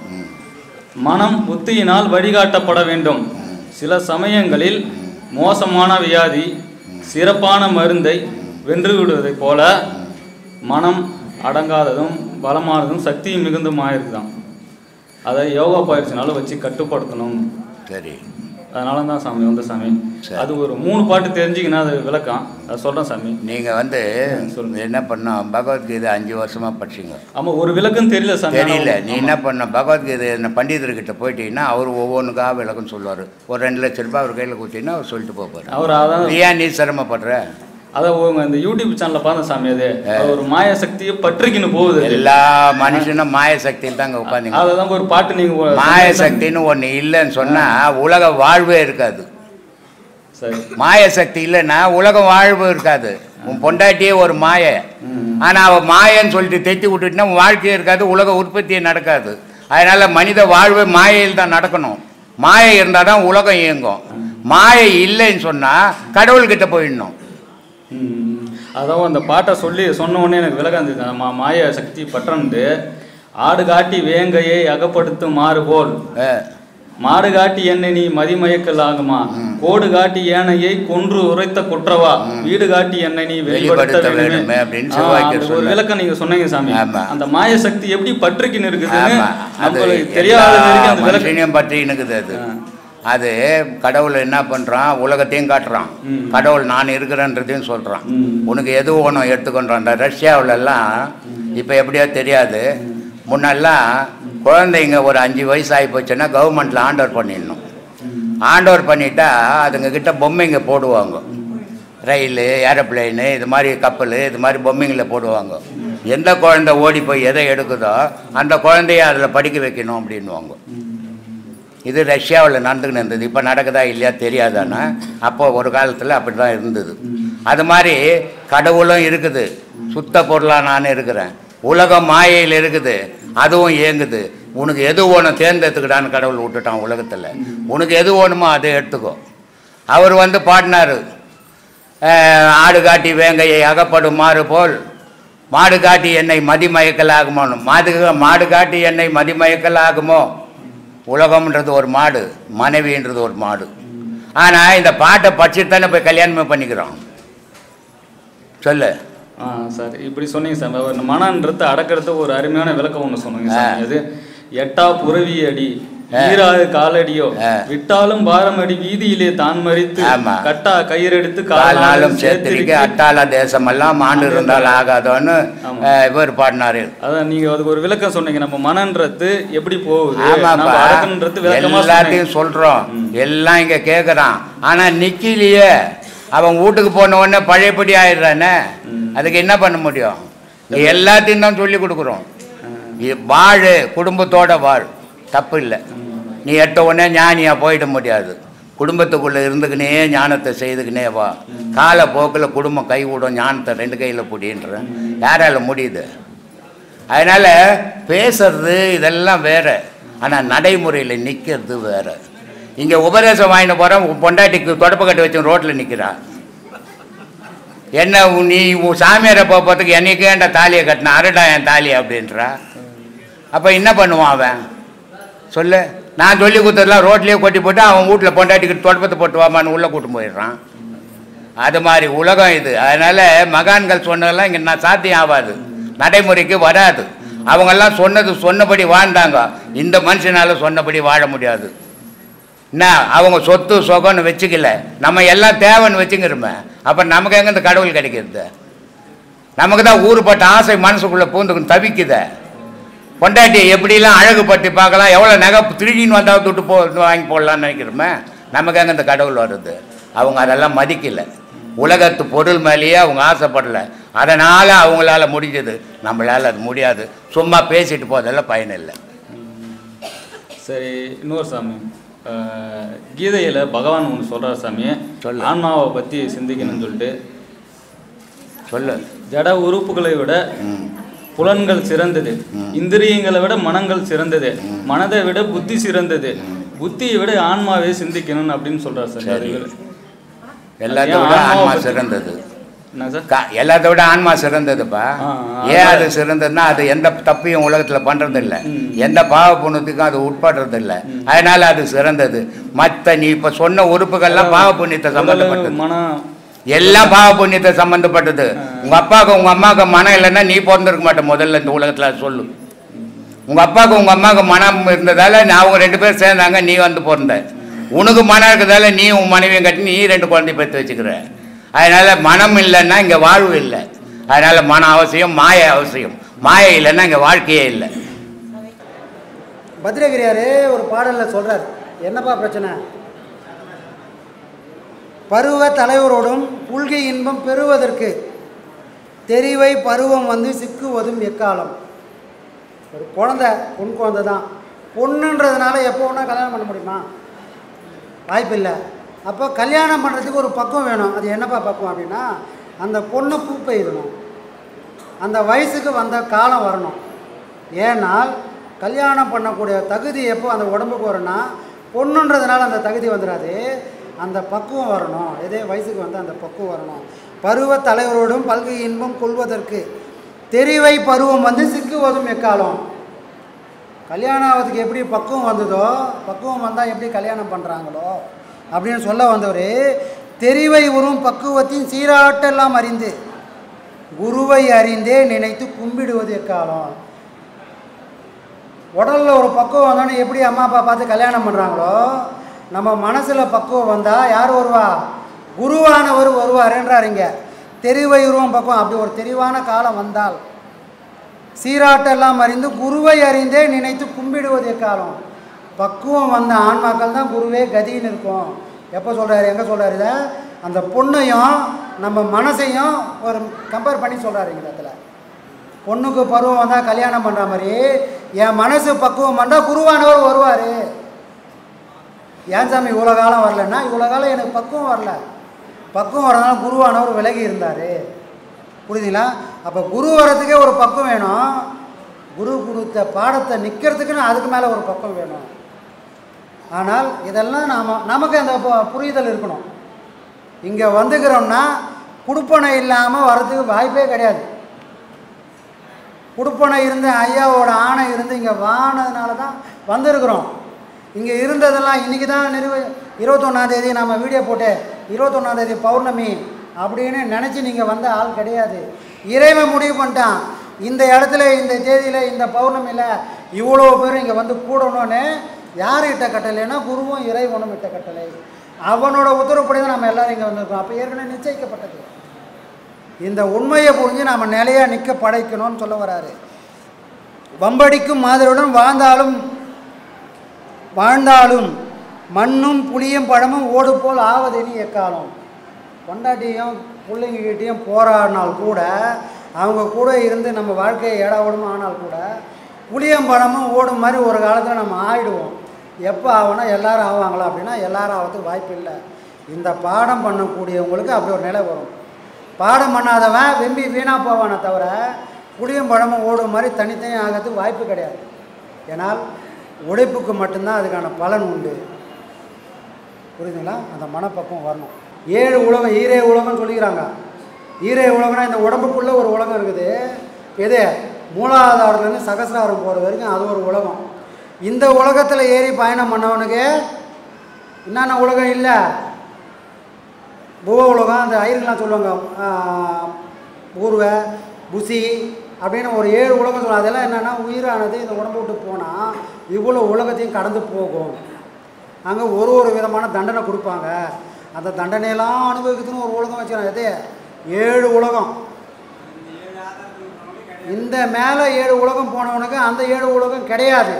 மனம் புத்தியினால் வழிகாட்டப்பட வேண்டும். சில சமயங்களில் மோசமான வியாதி சிறப்பான மருந்தை வென்றுவிடுவதைப் போல மனம் அடங்காததும் பலமானதும் சக்தி மிகுந்துமாயிருக்குதான். அதை யோகா பயிற்சினால வச்சு கட்டுப்படுத்தணும். சரி. அதனால தான் சாமி வந்த சாமி. அது ஒரு 3 பாட்டு தெரிஞ்சிங்கன்னா அது விளக்கம். அதை சொல்கிறேன் சாமி. நீங்கள் என்ன பண்ணோம், பகவத்கீதை 5 வருஷமாக படிச்சிங்க. ஆமாம், ஒரு விளக்கம் தெரியல சாமி. தெரியல. நீ என்ன பண்ண, பகவத்கீதை பண்டிதர்கிட்ட போயிட்டீங்கன்னா அவர் ஒவ்வொன்றுக்காக விளக்கம் சொல்லுவார். ஒரு 2 லட்ச ரூபாய் அவர் கையில் கொடுத்தீங்கன்னா அவர் சொல்லிட்டு போவார். அவர் அதான் ஏன் நீ சிரமப்படுற? அதை இந்த யூடியூப் சேனலில் பார்த்தேன் சாமி. அது ஒரு மாய சக்தியை பற்றிக்கின்னு போகுது. எல்லா மனுஷனும் மாய சக்தியில் தாங்க உட்காந்து. அதான் ஒரு பாட்டு நீங்கள் மாய சக்தின்னு ஒன்று இல்லைன்னு சொன்னால் உலக வாழ்வே இருக்காது. சரி. மாய சக்தி இல்லைன்னா உலக வாழ்வு இருக்காது. உன் பொண்டாட்டியே ஒரு மாயை. ஆனால் அவள் மாயன்னு சொல்லிட்டு தைத்து விட்டுட்டுனா வாழ்க்கையே இருக்காது, உலக உற்பத்தியே நடக்காது. அதனால் மனித வாழ்வு மாயையில் தான் நடக்கணும். மாயை இருந்தால் தான் உலகம் இயங்கும். மாயை இல்லைன்னு சொன்னால் கடவுள்கிட்ட போயிடணும். அதான் அந்த பாட்டை சொன்ன உடனே எனக்கு விலகம் இருந்தது. மாய சக்தி பற்றண்டு ஆடு காட்டி வேங்கையை அகப்படுத்தும் மாறு போல் மாடு காட்டி என்னை நீ மதிமயக்கல் ஆகுமா, கோடு காட்டி ஏனையை கொன்று உரைத்த குற்றவா, வீடு காட்டி என்னை நீ வெளிப்படுத்த வேண்டும் அப்படின்னு ஒரு விளக்கம் நீங்க சொன்னீங்க சாமி. அந்த மாய சக்தி எப்படி பற்றுக்கின்னு இருக்குதுன்னு நம்மளுக்கு தெரியாத அந்த விளக்கம் பற்றின்னு இருக்குது. அது கடவுள் என்ன பண்ணுறான், உலகத்தையும் காட்டுறான். கடவுள் நான் இருக்கிறேன்றதையும் சொல்கிறான். உனக்கு எது ஒன்றும் எடுத்துக்கொண்டான். ரஷ்யாவிலெல்லாம் இப்போ எப்படியோ தெரியாது, முன்னெல்லாம் குழந்தைங்க ஒரு 5 வயசு ஆகி போச்சுன்னா கவர்மெண்ட்டில் ஹேண்ட் பண்ணிடணும். ஹேண்ட் பண்ணிட்டா அதுங்கக்கிட்ட பொம்மைங்க போடுவாங்க. ரயில், ஏரோப்ளைனு, இது மாதிரி கப்பல், இது மாதிரி பொம்மைங்களை போடுவாங்க. எந்த குழந்தை ஓடி போய் எதை எடுக்குதோ அந்த குழந்தைய அதில் படிக்க வைக்கணும் அப்படின்வாங்க. இது ரஷ்யாவில் நடந்துக்கின்னு இருந்தது. இப்போ நடக்குதா இல்லையா தெரியாதானா, அப்போ ஒரு காலத்தில் அப்படி தான் இருந்தது. அது மாதிரி கடவுளும் இருக்குது, சுத்த பொருளாக நான் இருக்கிறேன். உலகம் மாயையில் இருக்குது, அதுவும் இயங்குது. உனக்கு எது வேணும் தேர்ந்தெடுத்துக்கிட்டான்னு கடவுள் விட்டுட்டான் உலகத்தில். உனக்கு எது வேணுமோ அதை எடுத்துக்கோ. அவர் பாடினார், ஆடு காட்டி வேங்கையை அகப்படும் மாறு போல் மாடு காட்டி என்னை மதிமயக்கல் ஆகுமோன்னு. மாடு காட்டி என்னை மதிமயக்கல் ஆகுமோ. உலகம்ன்றது ஒரு மாடு, மனைவின்றது ஒரு மாடு. ஆனால் இந்த பாட்டை படிச்சுட்டு தானே போய் கல்யாணமே பண்ணிக்கிறோம். சொல்லு. சார் இப்படி சொன்னீங்க சார். ஒரு மனன்றது அடக்கிறது ஒரு அருமையான விளக்கம் ஒன்று சொன்னீங்க சார். அது எட்டா புறவி அடி ஈராது காலடியோ விட்டாலும் பாரமடி வீதியிலே தான் மறித்து கட்டா கயிறெடுத்து கால்நாளும் சேர்த்திருக்க அட்டாள தேசமெல்லாம் ஆண்டு இருந்தால் ஆகாதோன்னு இவர் பாடினாரு. அதான் நீங்க அதுக்கு ஒரு விளக்கம் சொன்னீங்க. நம்ம மனன்றது எப்படி போகுது, எல்லாத்தையும் சொல்றோம், எல்லாம் இங்க கேட்கறான். ஆனா நிக்கிலேயே அவன் வீட்டுக்கு போன உடனே பழையபடி ஆயிடுறானே, அதுக்கு என்ன பண்ண முடியும்? எல்லாத்தையும் தான் சொல்லி கொடுக்குறோம். வாழு, குடும்பத்தோட வாழ், தப்பு இல்லை. நீ எட்ட உடனே ஞானியா போயிட முடியாது. குடும்பத்துக்குள்ளே இருந்துக்கினே ஞானத்தை செய்துக்கினே வா. காலப்போக்கில் குடும்பம் கை விடும், ஞானத்தை 2 கையில் பிடின்ற யாரால முடியுது? அதனால் பேசுறது இதெல்லாம் வேறு, ஆனால் நடைமுறையில் நிற்கிறது வேறு. இங்கே உபதேசம் வாங்கிட்டு போகிறோம், பொண்டாட்டிக்கு தொடப்ப கட்டு வச்சு ரோட்டில் நிற்கிறா. என்ன நீ சாமியாரை போகிறதுக்கு என்னைக்கு ஏன்டா தாலியை கட்டின, அரடா என் தாலி அப்படின்றா. அப்போ என்ன பண்ணுவான் அவன் சொல்லு? நான் சொல்லி கொடுத்ததெல்லாம் ரோட்லேயே கொட்டி போட்டு அவன் வீட்டில் பொண்டாட்டிக்கு தொடப்பத்தை போட்டு வாமான்னு உள்ளே கூட்டு போயிடுறான். அது மாதிரி உலகம் இது. அதனால் மகான்கள் சொன்னதெல்லாம் இங்கே நான் சாத்தியம் ஆகாது, நடைமுறைக்கு வராது. அவங்கெல்லாம் சொன்னபடி வாழ்ந்தாங்க. இந்த மனுஷனால் சொன்னபடி வாழ முடியாது. என்ன அவங்க சொத்து சொகன்னு வச்சுக்கல, நம்ம எல்லாம் தேவைன்னு வச்சுக்கிறோமே. அப்போ நமக்கு எங்கே இந்த கடவுள் கிடைக்கிறது? நமக்கு தான் ஊறுபட்ட ஆசை மனசுக்குள்ளே பூந்துக்குன்னு தவிக்குத. பொண்டாட்டியை எப்படிலாம் அழகுபடுத்தி பார்க்கலாம், எவ்வளோ நகை திருடின்னு வந்தால் துட்டு வாங்கி போடலான்னு நினைக்கிறோமே. நமக்கு எங்கே இந்த கடவுள் வருது? அவங்க அதெல்லாம் மதிக்கலை. உலகத்து பொருள் மேலேயே அவங்க ஆசைப்படலை. அதனால் அவங்களால முடிஞ்சது, நம்மளால் அது முடியாது. சும்மா பேசிட்டு போதெல்லாம் பயனில்லை. சரி, இன்னொரு சாமி, கீதையில் பகவான் ஒன்று சொல்கிறார் சாமி, ஆன்மாவை பற்றி சிந்திக்கணும்னு சொல்லிட்டு. சொல்லு. ஜட உறுப்புகளை விட புலன்கள் சிறந்தது, இந்திரியங்களை விட மனங்கள் சிறந்தது, மனதை விட புத்தி சிறந்தது, புத்தியை விட ஆன்மாவே சிந்திக்கணும் அப்படின்னு சொல்றாரு சார். எல்லாத்தை விட ஆன்மா சிறந்தது. என்ன சார்? எல்லாத்தை விட ஆன்மா சிறந்ததுப்பா. ஏன் அது சிறந்ததுன்னா, அது எந்த தப்பையும் உலகத்தில் பண்ணுறதில்லை, எந்த பாவ புண்ணியத்துக்கும் அது உட்படுறதில்லை. அதனால அது சிறந்தது. மற்ற நீ இப்போ சொன்ன உறுப்புகள்லாம் பாவ புண்ணியத்தை சம்மந்தப்பட்டது, எல்லாம் பாவ புண்ணியத்தை சம்மந்தப்பட்டது. உங்கள் அப்பாவுக்கு உங்கள் அம்மாவுக்கு மனம் இல்லைன்னா நீ பிறந்திருக்க மாட்டேன். முதல்ல இந்த உலகத்தில் சொல்லு. உங்கள் அப்பாவுக்கு உங்கள் அம்மாவுக்கு மனம் இருந்ததால் அவங்க 2 பேர் சேர்ந்தாங்க, நீ வந்து பிறந்த. உனக்கு மனம் இருக்கிறதால நீ உன் மனைவியும் கட்டி நீ 2 குழந்தை பெற்று வச்சுக்கிற. அதனால் மனம் இல்லைன்னா இங்கே வாழ்வு இல்லை. அதனால் மனம் அவசியம், மாயை அவசியம். மாயை இல்லைன்னா இங்கே வாழ்க்கையே இல்லை. பத்ரகிரியார் ஒரு பாடலில் சொல்கிறார், என்னப்பா பிரச்சனை? பருவ தலைவரோடும் புல்கை இன்பம் பெறுவதற்கு தெரிவை பருவம் வந்து சிக்குவதும் எக்காலம். ஒரு குழந்தை, பொன் குழந்தை தான். பொண்ணுன்றதுனால எப்போ ஒன்றா கல்யாணம் பண்ண முடியுமா? வாய்ப்பில்லை. அப்போ கல்யாணம் பண்ணுறதுக்கு ஒரு பக்குவம் வேணும். அது என்னப்பா பக்குவம் அப்படின்னா, அந்த பொண்ணு பூ பெய்யணும், அந்த வயசுக்கு வந்த காலம் வரணும். ஏன்னால் கல்யாணம் பண்ணக்கூடிய தகுதி எப்போ அந்த உடம்புக்கு வரும்னா, பொண்ணுன்றதுனால அந்த தகுதி வந்துடாது, அந்த பக்குவம் வரணும். இதே வயசுக்கு வந்து அந்த பக்குவம் வரணும். பருவ தலைவரோடும் பல்கை இன்பம் கொள்வதற்கு தெரிவை பருவம் வந்து சிக்குவதும் எக்காலம். கல்யாணம் ஆகிறதுக்கு எப்படி பக்குவம் வந்ததோ, பக்குவம் வந்தால் எப்படி கல்யாணம் பண்ணுறாங்களோ அப்படின்னு சொல்ல வந்தவர், தெரிவை உறும் பக்குவத்தின் சீராட்டெல்லாம் அறிந்து குருவை அறிந்தே நினைத்து கும்பிடுவது எக்காலம். உடலில் ஒரு பக்குவம் வந்தோன்னு எப்படி அம்மா அப்பா பார்த்து கல்யாணம் பண்ணுறாங்களோ, நம்ம மனசில் பக்குவம் வந்தால் யார் வருவா? குருவானவர் வருவாருன்றாருங்க. தெரிவை உருவம் பக்குவம். அப்படி ஒரு தெரிவான காலம் வந்தால் சீராட்டெல்லாம் அறிந்து குருவை அறிந்தே நினைத்து கும்பிடுவது எக்காலம். பக்குவம் வந்த ஆன்மாக்கள் தான் குருவே கதின்னு இருக்கும். எப்போ சொல்கிறாரு, எங்கே சொல்கிறாரு இதை? அந்த பொண்ணையும் நம்ம மனசையும் ஒரு கம்பேர் பண்ணி சொல்கிறாரு இந்த இடத்துல. பொண்ணுக்கு பருவம் வந்தால் கல்யாணம் பண்ணுற மாதிரி என் மனசு பக்குவம் வந்தால் குருவானவர் வருவார். ஏன் சாமி இவ்வளோ காலம் வரலன்னா, இவ்வளோ காலம் எனக்கு பக்குவம் வரல, பக்குவம் வரதுனால குருவானவர் விலகி இருந்தார். புரியுதுங்களா? அப்போ குரு வரத்துக்கே ஒரு பக்குவம் வேணும். குரு கொடுத்த பாடத்தை நிற்கிறதுக்குன்னு அதுக்கு மேலே ஒரு பக்குவம் வேணும். ஆனால் இதெல்லாம் நமக்கு அந்த புரிதல் இருக்கணும். இங்கே வந்துக்கிறோம்னா குடுப்பனை இல்லாமல் வர்றதுக்கு வாய்ப்பே கிடையாது. குடுப்பனை இருந்து ஐயாவோட ஆணை இருந்து இங்கே வானதுனால தான் வந்திருக்கிறோம். இங்கே இருந்ததெல்லாம் இன்றைக்கி தான் 21ஆம் தேதி நம்ம வீடியோ போட்டு 21ஆம் தேதி பௌர்ணமி அப்படின்னு நினச்சி நீங்கள் வந்த ஆள் கிடையாது. இறைவன் முடிவு பண்ணிட்டான், இந்த இடத்துல இந்த தேதியில் இந்த பௌர்ணமியில் இவ்வளோ பேர் இங்கே வந்து கூடணும்னு. யார் இட்ட கட்டளைன்னா குருவும் இறைவனும் இட்ட கட்டளை. அவனோட உத்தரவுப்படி தான் நம்ம எல்லோரும் இங்கே வந்திருக்கோம். அப்போ ஏற்கனவே நிச்சயிக்கப்பட்டது. இந்த உண்மையை புரிஞ்சு நாம் நிலையாக நிற்க படைக்கணும்னு சொல்ல வராரு. வம்படிக்கும் மாதிரியுடன் வாழ்ந்தாலும் மண்ணும் புளியும் பழமும் ஓடு போல் ஆவதெனி எக்காலம். பொண்டாட்டியும் பிள்ளைங்ககிட்டையும் போராடினால் கூட, அவங்க கூட இருந்து நம்ம வாழ்க்கையை ஏடாவோடமும் ஆனால் கூட, புளியம்பழமும் ஓடும் மாதிரி ஒரு காலத்தில் நம்ம ஆகிடுவோம். எப்போ ஆகுனா எல்லோரும் ஆவாங்களா அப்படின்னா எல்லாரும் ஆகிறதுக்கு வாய்ப்பு இல்லை. இந்த பாடம் பண்ணக்கூடியவங்களுக்கு அப்படி ஒரு நிலை வரும். பாடம் பண்ணாதவன் வெம்பி வீணாக போவானே தவிர புளியம்பழமும் ஓடும் மாதிரி தனித்தனியாக ஆகிறதுக்கு வாய்ப்பு கிடையாது. ஏன்னால் உழைப்புக்கு மட்டும்தான் அதுக்கான பலன் உண்டு. புரியுதுங்களா? அந்த மனப்பக்குவம் வரணும். 7 உலகம், ஈரே உலகம்னு சொல்லிக்கிறாங்க. ஈரே உலகம்னா இந்த உடம்புக்குள்ளே ஒரு உலகம் இருக்குது. எது? மூலாதாரத்துலேருந்து சகசிராரம் போகிற வரைக்கும் அது ஒரு உலகம். இந்த உலகத்தில் ஏறி பயணம் பண்ணவனுக்கு என்னென்ன உலகம் இல்லை? பூவ உலகம், அந்த ஐயர்கள்லாம் சொல்லுவாங்க, பூர்வ புசி அப்படின்னு ஒரு 7 உலகம் சொல்லுவாங்க. அதெல்லாம் என்னென்னா, உயிரானது இந்த உடம்பு விட்டு போனால் இவ்வளோ உலகத்தையும் கடந்து போகும். அங்கே ஒரு விதமான தண்டனை கொடுப்பாங்க. அந்த தண்டனையெல்லாம் அனுபவிக்கிறதுன்னு ஒரு உலகம் வச்சுக்கிறாங்க. எது? 7 உலகம். இந்த மேலே 7 உலகம் போனவனுக்கு அந்த 7 உலகம் கிடையாது.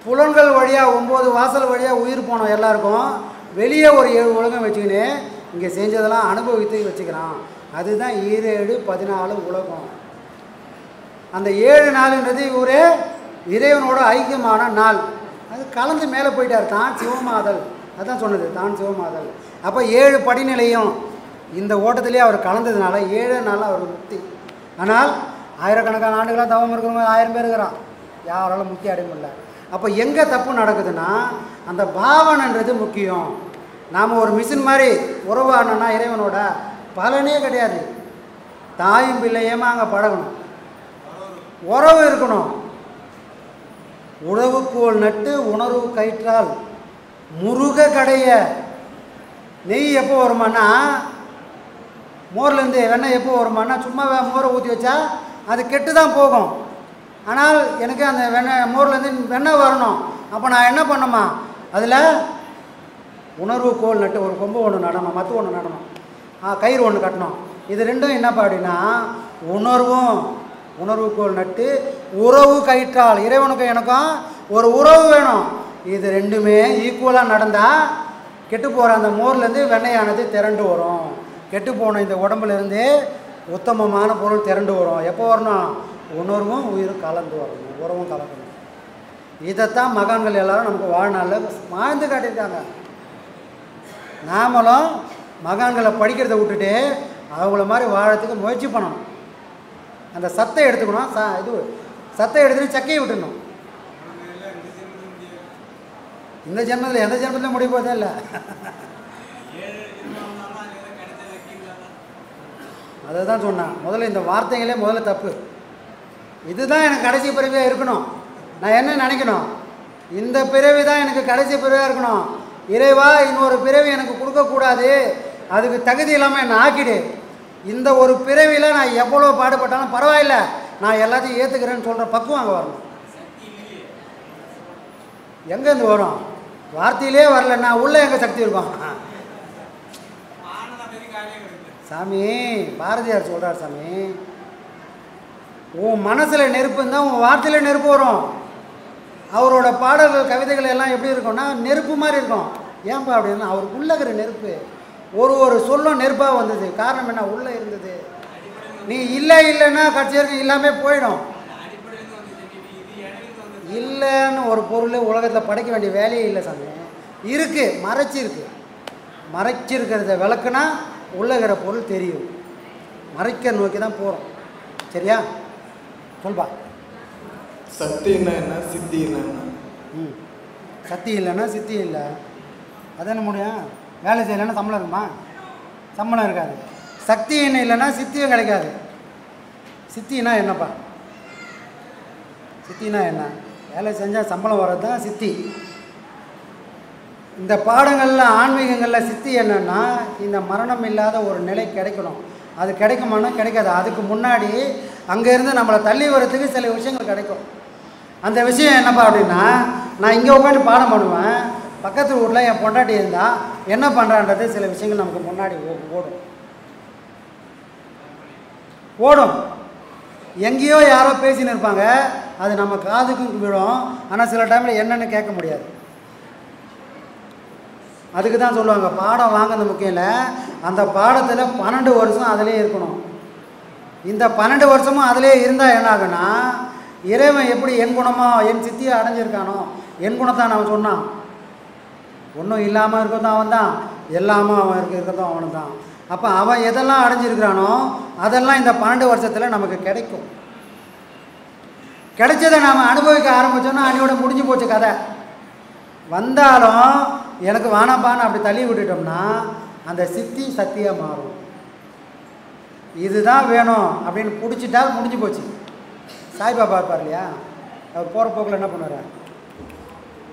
புலன்கள் வழியாக 9 வாசல் வழியாக உயிர் போனோம் எல்லாருக்கும். வெளியே ஒரு 7 உலகம் வச்சுக்கின்னு இங்கே செஞ்சதெல்லாம் அனுபவித்து வச்சுக்கிறான். அதுதான் 7-14 உலகம். அந்த 7 நாளுன்றது இவரே இறைவனோட ஐக்கியமான நாள். அது கலந்து மேலே போயிட்டார். தான் சிவமாதல், அதுதான் சொன்னது, தான் சிவமாதல். அப்போ 7 படிநிலையும் இந்த ஓட்டத்திலே அவர் கலந்ததுனால 7 நாள் அவர் முக்தி. ஆனால் ஆயிரக்கணக்கான ஆண்டுகளாக தவம் இருக்கிறவங்க 1000 பேர் இருக்கிறான், யாராலும் முக்தி அடைய முடியல. அப்போ எங்கே தப்பு நடக்குதுன்னா அந்த பாவனைன்றது முக்கியம். நாம் ஒரு மிஷின் மாதிரி உறவாடணும்னா இறைவனோட பலனே கிடையாது. தாயும் பிள்ளையமா அங்கே பழகணும், உறவு இருக்கணும். உழவுக்கோல் நட்டு உணர்வு கயிற்றால் முருக கடைய. நெய் எப்போ வருமானா, மோர்லேருந்து வெண்ணெய் எப்போ வருமானா, சும்மா மோரை ஊற்றி வச்சா அது கெட்டு தான் போகும். ஆனால் எனக்கு அந்த மோர்லேருந்து வெண்ணெய் வரணும். அப்போ நான் என்ன பண்ணணுமா, அதில் உணர்வு கோல் நட்டு ஒரு கொம்பு ஒன்று நடணும், மற்ற ஒன்று நடணும், கயிறு ஒன்று கட்டணும். இது ரெண்டும் என்னப்பா அப்படின்னா உணர்வு கோல் நட்டு உறவு கயிற்றால். இறைவனுக்கும் எனக்கும் ஒரு உறவு வேணும். இது ரெண்டுமே ஈக்குவலாக நடந்தால் கெட்டு போகிற அந்த மோர்லேருந்து வெண்ணெயானது திரண்டு வரும். கெட்டு போன இந்த உடம்புலேருந்து உத்தமமான பொருள் திரண்டு வரும். எப்போ வரணும், உணர்வும் உயிரும் கலந்து வரணும், உறவும் கலக்கணும். இதைத்தான் மகான்கள் எல்லாரும் நமக்கு வாழ்நாளில் வாழ்ந்து காட்டியிருக்காங்க. நாமளும் மகான்களை படிக்கிறத விட்டுட்டு அவங்கள மாதிரி வாழறதுக்கு முயற்சி பண்ணணும். அந்த சத்தை எடுத்துக்கணும், சத்தை எடுத்துட்டு சக்கையை விட்டுடணும். இந்த ஜென்மத்தில் எந்த ஜென்மத்திலும் முடிய போதே இல்லை. அதை தான் சொன்னேன் முதல்ல, இந்த வார்த்தைகளே முதல்ல தப்பு. இதுதான் எனக்கு கடைசி பிறவியாக இருக்கணும். நான் என்ன நினைக்கணும், இந்த பிறவி தான் எனக்கு கடைசி பிறவியாக இருக்கணும். இறைவா இன்னொரு பிறவி எனக்கு கொடுக்கக்கூடாது, அதுக்கு தகுதி இல்லாமல் என்னை ஆக்கிடு. இந்த ஒரு பிறவியில் நான் எவ்வளோ பாடுபட்டாலும் பரவாயில்ல, நான் எல்லாத்தையும் ஏற்றுக்கிறேன்னு சொல்கிற பக்குவம் அங்கே வரணும். எங்கேருந்து வரும், வார்த்தையிலே வரலன்னா உள்ளே எங்கே சக்தி இருக்கும்? சாமி பாரதியார் சொல்கிறார், சாமி உன் மனசில் நெருப்பு இருந்தால் உன் வார்த்தையில் நெருப்பு வரும். அவரோட பாடல்கள் கவிதைகள் எல்லாம் எப்படி இருக்கும்னா நெருப்பு மாதிரி இருக்கும். ஏன்பா அப்படின்னா அவருக்கு உள்ளே இருக்கிற நெருப்பு, ஒரு சொல்லும் நெருப்பாக வந்தது. காரணம் என்ன, உள்ளே இருந்தது. நீ இல்லைன்னா கட்சி வரைக்கும் இல்லாமல் போயிடும். இல்லைன்னு ஒரு பொருள் உலகத்தில் படைக்க வேண்டிய வேலையே இல்லை சாமி. இருக்குது, மறைச்சிருக்கிறத விளக்குனா உள்ளகிற பொருள் தெரியும். மறைக்க நோக்கி தான் போகிறோம். சரியா, சொல்பா. சக்தின்னா என்ன, சித்தின்னா என்ன? சக்தி இல்லைன்னா சித்தி இல்லை, அது என்ன முடியும்? வேலை செய்யலைன்னா சம்பளம் இருக்குமா? சம்பளம் இருக்காது. சக்தி என்ன இல்லைன்னா சித்தியும் கிடைக்காது. சித்தினா என்னப்பா, சித்தினா என்ன? வேலை செஞ்சால் சம்பளம் வர்றது தான் சித்தி. இந்த பாடங்களில் ஆன்மீகங்களில் சித்தி என்னென்னா இந்த மரணம் இல்லாத ஒரு நிலை கிடைக்கணும். அது கிடைக்குமானா கிடைக்காது. அதுக்கு முன்னாடி அங்கேருந்து நம்மளை தள்ளி வரத்துக்கு சில விஷயங்கள் கிடைக்கும். அந்த விஷயம் என்னப்பா அப்படின்னா, நான் இங்கே உட்காந்து பாடம் பண்ணுவேன், பக்கத்து வீட்டில் என் பொண்டாட்டி இருந்தால் என்ன பண்ணுறான்றது சில விஷயங்கள் நமக்கு முன்னாடி ஓடும். எங்கேயோ யாரோ பேசின்னு இருப்பாங்க, அது நம்ம காதுக்கும் விடும். ஆனால் சில டைமில் என்னென்னு கேட்க முடியாது. அதுக்கு தான் சொல்லுவாங்க பாடம் வாங்கிறது முக்கியம் இல்லை, அந்த பாடத்தில் 12 வருஷம் அதிலே இருக்கணும். இந்த 12 வருஷமும் அதிலே இருந்தால் என்ன ஆகுன்னா, இறைவன் எப்படி என் குணமோ என் சித்தியை அடைஞ்சிருக்கானோ, என் குணத்தான் அவன் சொன்னான். ஒன்றும் இல்லாமல் இருக்கிறதும் அவன் தான், எல்லாமும் அவன் இருக்கிறதும் அவனு தான். அப்போ அவன் எதெல்லாம் அடைஞ்சிருக்கிறானோ அதெல்லாம் இந்த 12 வருஷத்தில் நமக்கு கிடைக்கும். கிடைச்சதை நாம் அனுபவிக்க ஆரம்பித்தோன்னா அன்னையோட முடிஞ்சு போச்சு கதை. வந்தாலும் எனக்கு வானப்பான்னு அப்படி தள்ளி விட்டுட்டோம்னா அந்த சித்தி சத்தியாக மாறும். இதுதான் வேணும் அப்படின்னு பிடிச்சிட்டா முடிஞ்சு போச்சு. சாய்பாபா இருப்பார் இல்லையா, அவர் போகிற போக்கில் என்ன பண்ணுவார்,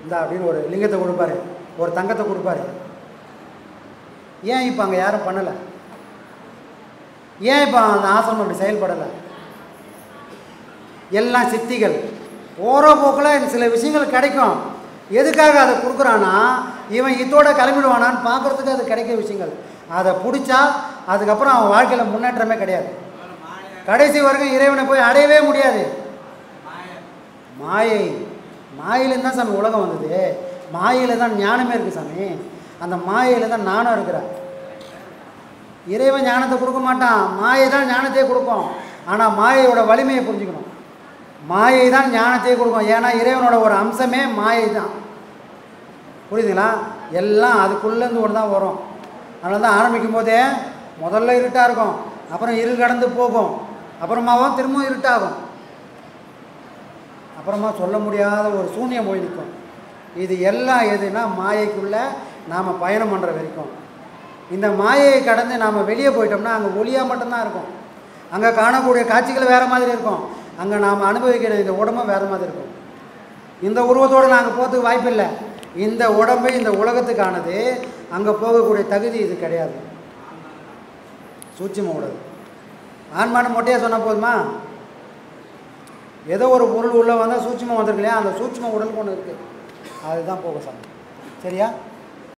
இந்தா அப்படின்னு ஒரு லிங்கத்தை கொடுப்பாரு, ஒரு தங்கத்தை கொடுப்பாரு. ஏன் இப்போ அங்கே யாரும் பண்ணலை? ஏன் இப்போ அந்த ஆசிரமம் அப்படி செயல்படலை? எல்லாம் சித்திகள். போகிற போக்கில் சில விஷயங்கள் கிடைக்கும். எதுக்காக அதை கொடுக்குறான்னா, இவன் இதோட கிளம்பிடுவானான்னு பார்க்குறதுக்கு அது கிடைக்கிற விஷயங்கள். அதை பிடிச்சா அதுக்கப்புறம் அவன் வாழ்க்கையில் முன்னேற்றமே கிடையாது. கடைசி வரைக்கும் இறைவனை போய் அடையவே முடியாது. மாயிலேருந்து தான் சாமி உலகம் வந்தது. மாயில தான் ஞானமே இருக்குது சாமி. அந்த மாயில தான் நானும் இருக்கிறேன். இறைவன் ஞானத்தை கொடுக்க மாட்டான், மாயை தான் ஞானத்தையே கொடுக்கும். ஆனால் மாயையோட வலிமையை புரிஞ்சுக்கணும். மாயை தான் ஞானத்தையே கொடுக்கும். ஏன்னா இறைவனோட ஒரு அம்சமே மாயை தான். புரியுதுங்களா? எல்லாம் அதுக்குள்ளேருந்து ஒன்று தான் வரும். அதனால தான் ஆரம்பிக்கும் போதே முதல்ல இருட்டாக இருக்கும், அப்புறம் இருள் கடந்து போகும், அப்புறமாவும் திரும்பவும் இருட்டாகும், அப்புறமா சொல்ல முடியாத ஒரு சூன்யம் போய் நிற்கும். இது எல்லாம் எதுனா மாயைக்குள்ளே நாம் பயணம் பண்ணுற வரைக்கும். இந்த மாயையை கடந்து நாம் வெளியே போயிட்டோம்னா அங்கே ஒளியாக மட்டும்தான் இருக்கும். அங்கே காணக்கூடிய காட்சிகள் வேறு மாதிரி இருக்கும், அங்கே நாம் அனுபவிக்கிற இந்த உடம்பும் வேறு மாதிரி இருக்கும். இந்த உருவத்தோடு நாங்கள் போகிறதுக்கு வாய்ப்பு இல்லை. இந்த உடம்பு இந்த உலகத்துக்கானது, அங்கே போகக்கூடிய தகுதி இது கிடையாது. சூட்சும உடல். ஆன்மான்னு மொட்டையாக சொன்னால் போதுமா? ஏதோ ஒரு பொருள் உள்ளே வந்தால் சூட்சுமம் வந்திருக்கு இல்லையா, அந்த சூட்சும உடலுக்கு ஒன்று இருக்குது, அதுதான் போக சாமி. சரியா?